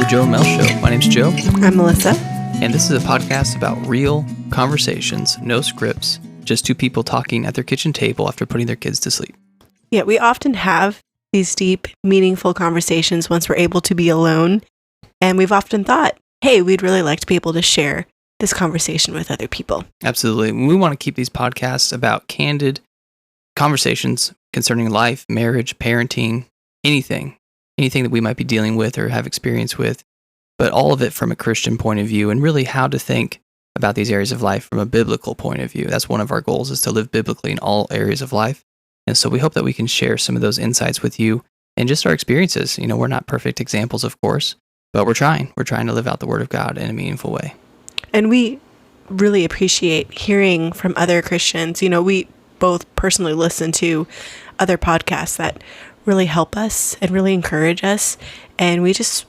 Joe and Mel Show. My name's Joe. I'm Melissa. And this is a podcast about real conversations, no scripts, just two people talking at their kitchen table after putting their kids to sleep. Yeah, we often have these deep, meaningful conversations once we're able to be alone. And we've often thought, hey, we'd really like to be able to share this conversation with other people. Absolutely. We want to keep these podcasts about candid conversations concerning life, marriage, parenting, anything that we might be dealing with or have experience with, but all of it from a Christian point of view, and really how to think about these areas of life from a biblical point of view. That's one of our goals, is to live biblically in all areas of life. And so we hope that we can share some of those insights with you and just our experiences. You know, we're not perfect examples, of course, but we're trying. We're trying to live out the Word of God in a meaningful way. And we really appreciate hearing from other Christians. You know, we both personally listen to other podcasts that really help us and really encourage us. And we just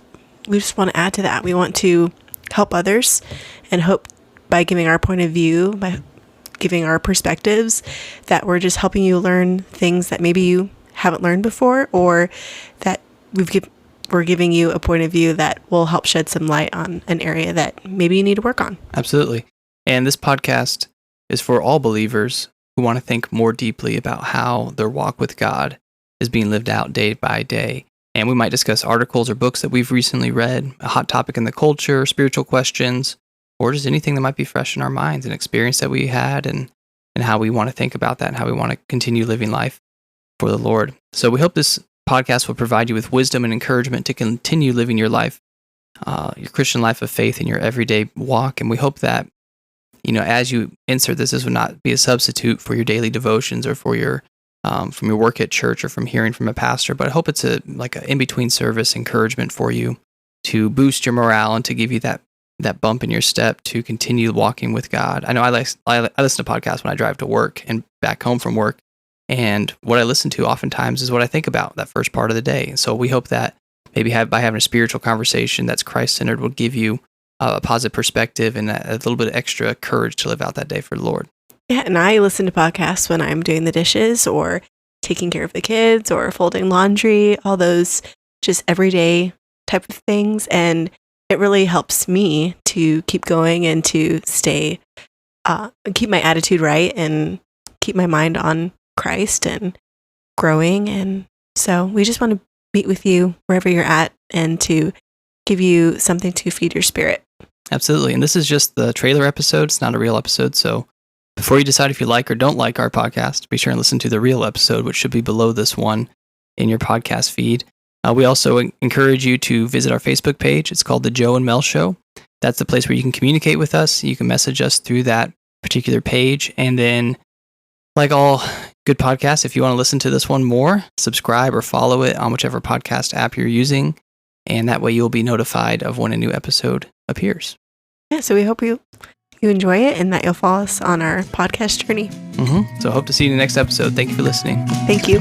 want to add to that. We want to help others and hope by giving our point of view, by giving our perspectives, that we're just helping you learn things that maybe you haven't learned before, or that we're giving you a point of view that will help shed some light on an area that maybe you need to work on. Absolutely. And this podcast is for all believers who want to think more deeply about how their walk with God is being lived out day by day. And we might discuss articles or books that we've recently read, a hot topic in the culture, spiritual questions, or just anything that might be fresh in our minds, an experience that we had, and how we want to think about that and how we want to continue living life for the Lord. So we hope this podcast will provide you with wisdom and encouragement to continue living your life, your Christian life of faith in your everyday walk. And we hope that, you know, as you insert this will not be a substitute for your daily devotions or for your from your work at church or from hearing from a pastor, but I hope it's an in-between service encouragement for you to boost your morale and to give you that bump in your step to continue walking with God. I know I listen to podcasts when I drive to work and back home from work, and what I listen to oftentimes is what I think about that first part of the day. So we hope that maybe by having a spiritual conversation that's Christ-centered will give you a positive perspective and a little bit of extra courage to live out that day for the Lord. Yeah, and I listen to podcasts when I'm doing the dishes or taking care of the kids or folding laundry, all those just everyday type of things. And it really helps me to keep going and to stay, keep my attitude right and keep my mind on Christ and growing. And so we just want to meet with you wherever you're at and to give you something to feed your spirit. Absolutely. And this is just the trailer episode. It's not a real episode. So before you decide if you like or don't like our podcast, be sure and listen to the real episode, which should be below this one in your podcast feed. We also encourage you to visit our Facebook page. It's called The Joe and Mel Show. That's the place where you can communicate with us. You can message us through that particular page. And then, like all good podcasts, if you want to listen to this one more, subscribe or follow it on whichever podcast app you're using. And that way you'll be notified of when a new episode appears. Yeah, so we hope you enjoy it and that you'll follow us on our podcast journey. So hope to see you in the next episode. Thank you for listening. Thank you.